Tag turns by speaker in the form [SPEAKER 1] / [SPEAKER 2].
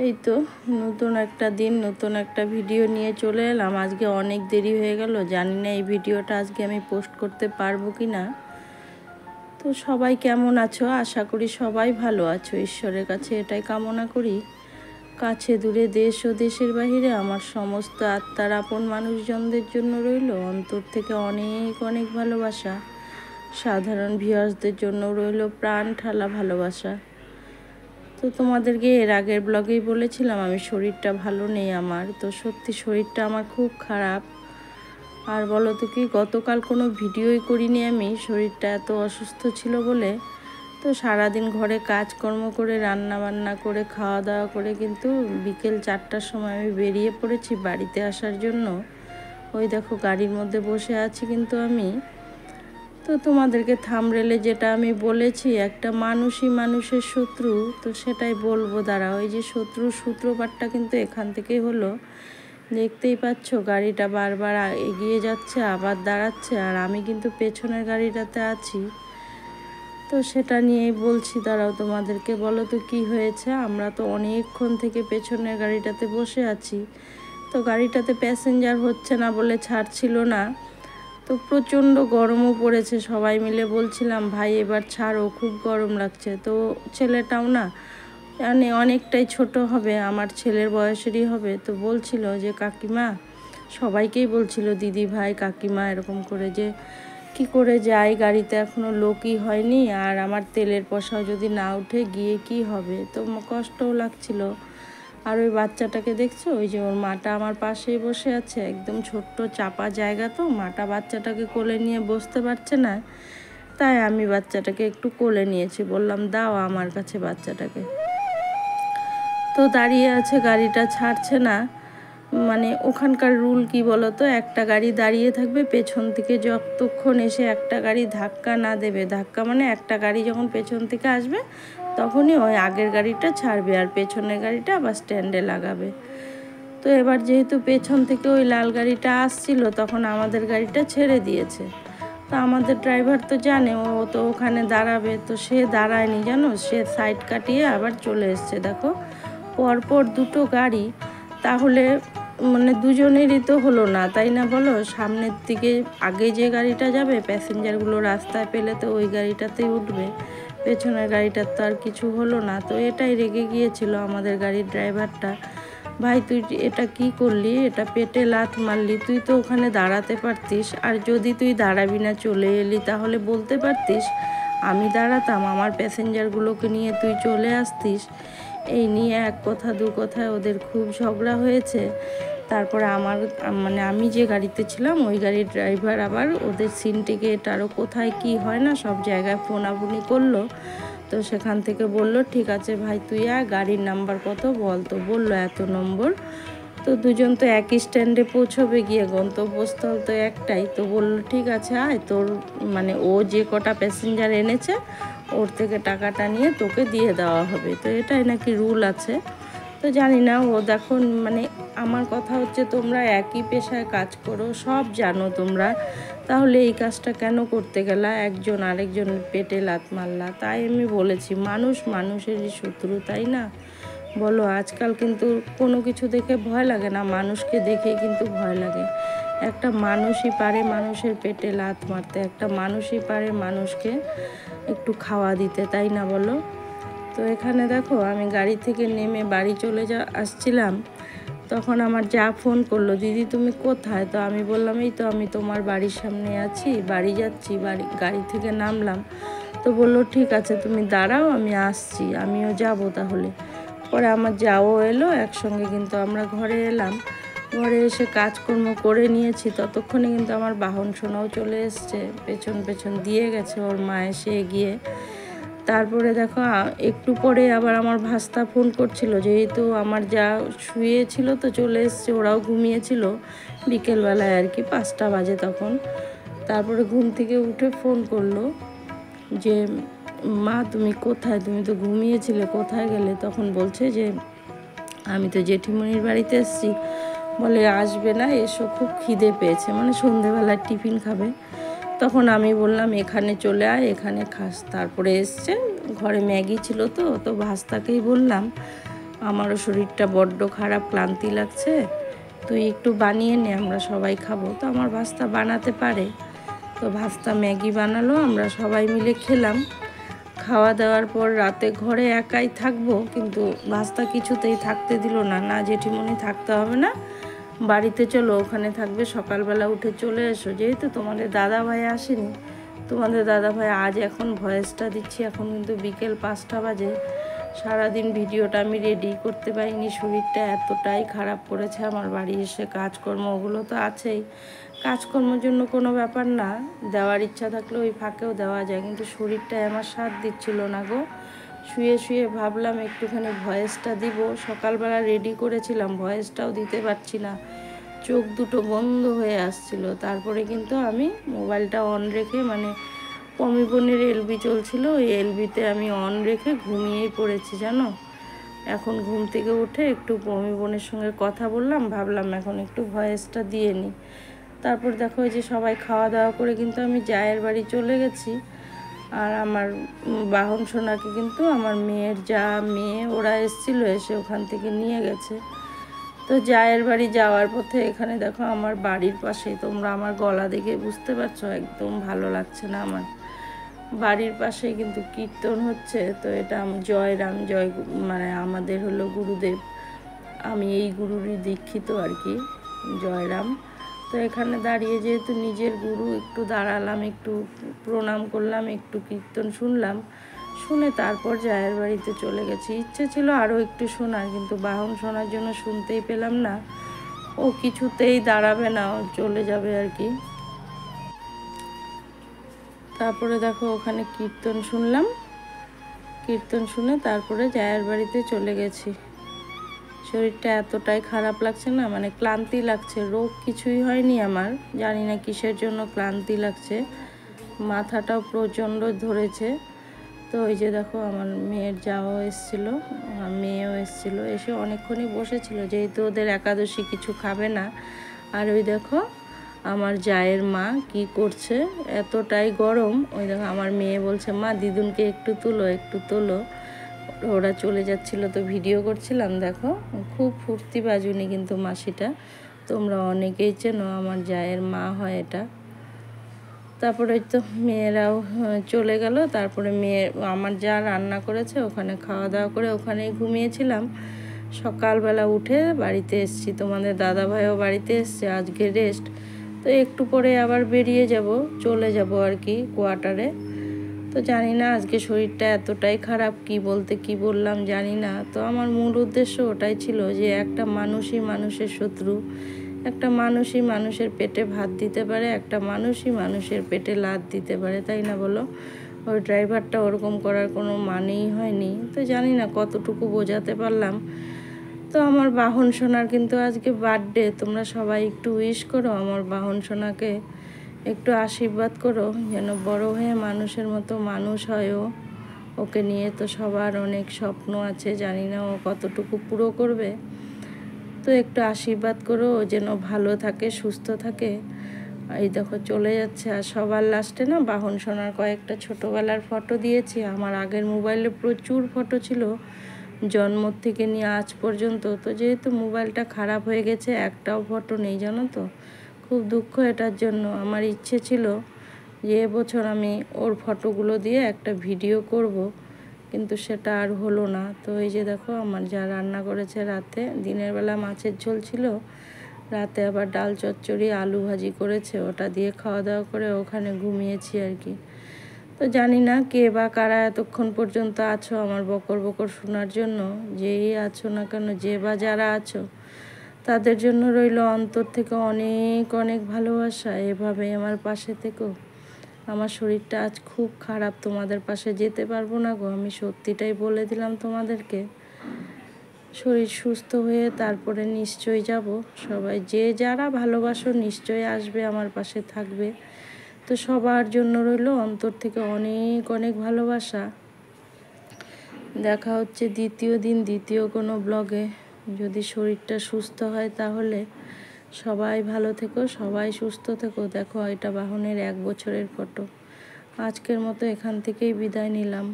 [SPEAKER 1] এই তো নতুন একটা দিন নতুন একটা ভিডিও নিয়ে চলে এলাম। আজকে অনেক দেরি হয়ে গেল, জানি না এই ভিডিওটা আজকে আমি পোস্ট করতে পারবো কি না। তো সবাই কেমন আছো? আশা করি সবাই ভালো আছো, ঈশ্বরের কাছে এটাই কামনা করি। কাছে দূরে দেশ ও দেশের বাহিরে আমার সমস্ত আত্মার আপন মানুষজনদের জন্য রইল অন্তর থেকে অনেক অনেক ভালোবাসা। সাধারণ ভিউয়ার্সদের জন্য রইল প্রাণ ঠালা ভালোবাসা। তো তোমাদেরকে এর আগের ব্লগেই বলেছিলাম আমি শরীরটা ভালো নেই আমার। তো সত্যি শরীরটা আমার খুব খারাপ। আর বলো তো কি, গতকাল কোনো ভিডিওই করিনি আমি, শরীরটা এত অসুস্থ ছিল বলে। তো সারাদিন ঘরে কাজকর্ম করে রান্না বান্না করে খাওয়া দাওয়া করে কিন্তু বিকেল 4টার সময় আমি বেরিয়ে পড়েছি বাড়িতে আসার জন্য। ওই দেখো গাড়ির মধ্যে বসে আছি কিন্তু আমি। তো তোমাদেরকে থামরেলে যেটা আমি বলেছি, একটা মানুষই মানুষের শত্রু, তো সেটাই বলবো। দাঁড়া, ওই যে শত্রুর সূত্রপাতটা কিন্তু এখান থেকেই হলো। দেখতেই পাচ্ছ গাড়িটা বারবার এগিয়ে যাচ্ছে আবার দাঁড়াচ্ছে, আর আমি কিন্তু পেছনের গাড়িটাতে আছি। তো সেটা নিয়েই বলছি, দাঁড়াও তোমাদেরকে। বলো তো কি হয়েছে, আমরা তো অনেকক্ষণ থেকে পেছনের গাড়িটাতে বসে আছি। তো গাড়িটাতে প্যাসেঞ্জার হচ্ছে না বলে ছাড়ছিল না। তো প্রচণ্ড গরমও পড়েছে, সবাই মিলে বলছিলাম ভাই এবার ছাড়ো, খুব গরম লাগছে। তো ছেলেটাও না মানে অনেকটাই ছোট হবে, আমার ছেলের বয়সেরই হবে। তো বলছিল যে কাকিমা, সবাইকেই বলছিল দিদি ভাই কাকিমা এরকম করে, যে কি করে যাই, গাড়িতে এখনও লোকই হয়নি, আর আমার তেলের পয়সাও যদি না উঠে গিয়ে কি হবে। তো কষ্টও লাগছিল। আর ওই বাচ্চাটাকে দেখছো, ওই যে ওর মাটা আমার পাশেই বসে আছে, একদম ছোট্ট চাপা জায়গা, তো মাটা বাচ্চাটাকে কোলে নিয়ে বসতে পারছে না। তাই আমি বাচ্চাটাকে একটু কোলে নিয়েছি, বললাম দাও আমার কাছে বাচ্চাটাকে। তো দাঁড়িয়ে আছে, গাড়িটা ছাড়ছে না। মানে ওখানকার রুল কি বলো তো, একটা গাড়ি দাঁড়িয়ে থাকবে, পেছন থেকে যতক্ষণ এসে একটা গাড়ি ধাক্কা না দেবে, ধাক্কা মানে একটা গাড়ি যখন পেছন থেকে আসবে তখনই ওই আগের গাড়িটা ছাড়বে, আর পেছনের গাড়িটা আবার স্ট্যান্ডে লাগাবে। তো এবার যেহেতু পেছন থেকে ওই লাল গাড়িটা আসছিল, তখন আমাদের গাড়িটা ছেড়ে দিয়েছে। তো আমাদের ড্রাইভার তো জানে ও তো ওখানে দাঁড়াবে, তো সে দাঁড়ায়নি জানো, সে সাইড কাটিয়ে আবার চলে এসছে। দেখো পরপর দুটো গাড়ি, তাহলে মানে দুজনেরই তো হলো না, তাই না বলো? সামনের দিকে আগে যে গাড়িটা যাবে, প্যাসেঞ্জারগুলো রাস্তায় পেলে তো ওই গাড়িটাতেই উঠবে, পেছনের গাড়িটার তো আর কিছু হলো না। তো এটাই রেগে গিয়েছিল আমাদের গাড়ির ড্রাইভারটা, ভাই তুই এটা কি করলি, এটা পেটে লাথ মারলি, তুই তো ওখানে দাঁড়াতে পারতিস, আর যদি তুই দাঁড়াবি না চলে এলি তাহলে বলতে পারতিস আমি দাঁড়াতাম, আমার প্যাসেঞ্জারগুলোকে নিয়ে তুই চলে আসতিস। এই নিয়ে এক কথা দু কথায় ওদের খুব ঝগড়া হয়েছে। তারপরে আমার মানে আমি যে গাড়িতে ছিলাম ওই গাড়ির ড্রাইভার আবার ওদের সিন্ডিকেট আরও কোথায় কি হয় না সব জায়গায় ফোনাফুনি করলো। তো সেখান থেকে বলল ঠিক আছে ভাই তুই আয়, গাড়ির নাম্বার কত বল। তো বললো এত নম্বর। তো দুজন তো একই স্ট্যান্ডে পৌঁছবে, গিয়ে গন্তব্যস্থল তো একটাই। তো বললো ঠিক আছে আয়, তোর মানে ও যে কটা প্যাসেঞ্জার এনেছে ওর থেকে টাকাটা নিয়ে তোকে দিয়ে দেওয়া হবে। তো এটাই নাকি রুল আছে। তো জানি না, ও দেখো মানে আমার কথা হচ্ছে তোমরা একই পেশায় কাজ করো, সব জানো তোমরা, তাহলে এই কাজটা কেন করতে গেলা, একজন আরেকজনের পেটে লাথ মারলা। তাই আমি বলেছি মানুষ মানুষেরই শত্রু, তাই না বলো? আজকাল কিন্তু কোনো কিছু দেখে ভয় লাগে না, মানুষকে দেখেই কিন্তু ভয় লাগে। একটা মানুষই পারে মানুষের পেটে লাথ মারতে, একটা মানুষই পারে মানুষকে একটু খাওয়া দিতে, তাই না বলো? তো এখানে দেখো আমি গাড়ি থেকে নেমে বাড়ি চলে আসছিলাম, তখন আমার যা ফোন করলো, দিদি তুমি কোথায়? তো আমি বললাম এই তো আমি তোমার বাড়ির সামনে আছি, বাড়ি যাচ্ছি। গাড়ি থেকে নামলাম। তো বললো ঠিক আছে তুমি দাঁড়াও আমি আসছি, আমিও যাব তাহলে। পরে আমার যাও এলো, একসঙ্গে কিন্তু আমরা ঘরে এলাম। ঘরে এসে কাজকর্ম করে নিয়েছি, ততক্ষণে কিন্তু আমার বাহন সোনাও চলে এসছে, পেছন পেছন দিয়ে গেছে ওর মা এসে গিয়ে। তারপরে দেখো একটু পরে আবার আমার ভাস্তা ফোন করছিল, যেহেতু আমার যা শুয়েছিল তো চলে এসছে, ওরাও ঘুমিয়েছিল বিকেলবেলায় আর কি, 5টা বাজে তখন। তারপরে ঘুম থেকে উঠে ফোন করলো যে মা তুমি কোথায়, তুমি তো ঘুমিয়েছিলে, কোথায় গেলে? তখন বলছে যে আমি তো জেঠিমণির বাড়িতে এসেছি। বলে আসবে না, এসো খুব খিদে পেয়েছে, মানে সন্ধেবেলার টিফিন খাবে। তখন আমি বললাম এখানে চলে আয়, এখানে খাস। তারপরে এসছে, ঘরে ম্যাগি ছিল তো ভাস্তাকেই বললাম আমারও শরীরটা বড্ড খারাপ, ক্লান্তি লাগছে, তুই একটু বানিয়ে নে, আমরা সবাই খাবো। তো আমার ভাস্তা বানাতে পারে, তো ভাস্তা ম্যাগি বানালো, আমরা সবাই মিলে খেলাম। খাওয়া দাওয়ার পর রাতে ঘরে একাই থাকবো, কিন্তু ভাস্তা কিছুতেই থাকতে দিল না। না জেঠিমণি থাকতে হবে না, বাড়িতে চলো, ওখানে থাকবে, সকালবেলা উঠে চলে এসো। যেহেতু তোমাদের দাদা ভাই আসেনি, তোমাদের দাদা ভাই আজ এখন ভয়েসটা দিচ্ছি, এখন কিন্তু বিকেল 5টা বাজে। সারাদিন ভিডিওটা আমি রেডি করতে পারিনি, শরীরটা এতটাই খারাপ করেছে। আমার বাড়ি এসে কাজকর্ম ওগুলো তো আছেই, কাজকর্মের জন্য কোনো ব্যাপার না, দেওয়ার ইচ্ছা থাকলে ওই ফাঁকেও দেওয়া যায়, কিন্তু শরীরটা আমার সাথ দিচ্ছিল না গো। শুয়ে শুয়ে ভাবলাম একটুখানি ভয়েসটা দিব, সকালবেলা রেডি করেছিলাম, ভয়েসটাও দিতে পারছি না, চোখ দুটো বন্ধ হয়ে আসছিল। তারপরে কিন্তু আমি মোবাইলটা অন রেখে, মানে পমি বোনের এলবি চলছিল, ওই এলবিতে আমি অন রেখে ঘুমিয়েই পড়েছি জানো। এখন ঘুম থেকে উঠে একটু পমি বোনের সঙ্গে কথা বললাম, ভাবলাম এখন একটু ভয়েসটা দিয়ে নিই। তারপর দেখো যে সবাই খাওয়া দাওয়া করে কিন্তু আমি জায়ের বাড়ি চলে গেছি। আর আমার বাহন সোনাকে কিন্তু আমার মেয়ের মেয়ে ওরা এসেছিলো, এসে ওখান থেকে নিয়ে গেছে। তো জায়ের বাড়ি যাওয়ার পথে এখানে দেখো আমার বাড়ির পাশেই, তোমরা আমার গলা দেখে বুঝতে পারছো একদম ভালো লাগছে না আমার, বাড়ির পাশেই কিন্তু কীর্তন হচ্ছে। তো এটা জয়রাম মানে আমাদের হলো গুরুদেব, আমি এই গুরুরই দীক্ষিত আর কি, জয়রাম। তো এখানে দাঁড়িয়ে যেহেতু নিজের গুরু, একটু দাঁড়ালাম, একটু প্রণাম করলাম, একটু কীর্তন শুনলাম, শুনে তারপর জায়ের বাড়িতে চলে গেছি। ইচ্ছে ছিল আরও একটু শোনার, কিন্তু বাহন শোনার জন্য শুনতেই পেলাম না, ও কিছুতেই দাঁড়াবে না, ও চলে যাবে আর কি। তারপরে দেখো ওখানে কীর্তন শুনলাম, কীর্তন শুনে তারপরে জায়ের বাড়িতে চলে গেছি। শরীরটা এতটাই খারাপ লাগছে না, মানে ক্লান্তি লাগছে, রোগ কিছুই হয়নি আমার, জানি না কিসের জন্য ক্লান্তি লাগছে, মাথাটাও প্রচণ্ড ধরেছে। তো ওই যে দেখো আমার মেয়ের যাওয়া এসেছিলো, আমার মেয়েও এসেছিলো, এসে অনেকক্ষণই বসেছিল, যেহেতু ওদের একাদশী কিছু খাবে না। আর ওই দেখো আমার জায়ের মা কি করছে, এতটাই গরম, ওই দেখো আমার মেয়ে বলছে মা দিদুনকে একটু তুলো, একটু তোলো। ওরা চলে যাচ্ছিল তো ভিডিও করছিলাম। দেখো খুব ফুর্তি বাজুনি কিন্তু মাসিটা, তোমরা অনেকেই চেনো, আমার জায়ের মা হয় এটা। তারপরে তো মেয়েরাও চলে গেল। তারপরে আমার যা রান্না করেছে ওখানে খাওয়া দাওয়া করে ওখানেই ঘুমিয়েছিলাম। সকালবেলা উঠে বাড়িতে এসেছি, তোমাদের দাদাভাইও বাড়িতে এসছে, আজকে রেস্ট। তো একটু পরে আবার বেরিয়ে যাব, চলে যাব আর কি কোয়ার্টারে। তো জানি না আজকে শরীরটা এতটাই খারাপ, কি বলতে কি বললাম জানি না। তো আমার মূল উদ্দেশ্য ওটাই ছিল যে একটা মানুষই মানুষের শত্রু, একটা মানুষই মানুষের পেটে ভাত দিতে পারে, একটা মানুষই মানুষের পেটে লাত দিতে পারে, তাই না বলো? ওই ড্রাইভারটা ওরকম করার কোনো মানেই হয়নি। তো জানি না কতটুকু বোঝাতে পারলাম। তো আমার বাহন সোনার কিন্তু আজকে বার্থডে, তোমরা সবাই একটু উইশ করো আমার বাহন সোনাকে, একটু আশীর্বাদ করো যেন বড় হয়ে মানুষের মতো মানুষ হয়। ওকে নিয়ে তো সবার অনেক স্বপ্ন আছে, জানি না ও কতটুকু পুরো করবে। তো একটু আশীর্বাদ করো ও যেন ভালো থাকে, সুস্থ থাকে। এই দেখো চলে যাচ্ছে। আর সবার লাস্টে না বাহন সোনার কয়েকটা ছোটোবেলার ফটো দিয়েছি, আমার আগের মোবাইলে প্রচুর ফটো ছিল জন্ম থেকে নিয়ে আজ পর্যন্ত। তো যেহেতু মোবাইলটা খারাপ হয়ে গেছে, একটাও ফটো নেই জানো তো, খুব দুঃখ এটার জন্য। আমার ইচ্ছে ছিল যে এবছর আমি ওর ফটোগুলো দিয়ে একটা ভিডিও করব, কিন্তু সেটা আর হলো না। তো এই যে দেখো আমার যা রান্না করেছে রাতে, দিনের বেলা মাছের ঝোল ছিল, রাতে আবার ডাল চচ্চড়ি আলু ভাজি করেছে, ওটা দিয়ে খাওয়া দাওয়া করে ওখানে ঘুমিয়েছি আর কি। তো জানি না কে বা কারা এতক্ষণ পর্যন্ত আছো আমার বকর বকর শোনার জন্য, যেই আছো না কেন, যে বা যারা আছো, তাদের জন্য রইল অন্তর থেকে অনেক অনেক ভালোবাসা। এভাবে আমার পাশে থেকো। আমার শরীরটা আজ খুব খারাপ, তোমাদের পাশে যেতে পারবো না গো, আমি সত্যিটাই বলে দিলাম তোমাদেরকে। শরীর সুস্থ হয়ে তারপরে নিশ্চয়ই যাব। সবাই যে যারা ভালোবাসো নিশ্চয়ই আসবে, আমার পাশে থাকবে। তো সবার জন্য রইল অন্তর থেকে অনেক অনেক ভালোবাসা। দেখা হচ্ছে দ্বিতীয় দিন দ্বিতীয় কোনো ব্লগে, যদি শরীরটা সুস্থ হয় তাহলে। সবাই ভালো থেকো, সবাই সুস্থ থেকো। দেখো এটা বাহনের 1 বছরের ফটো। আজকের মতো এখান থেকেই বিদায় নিলাম।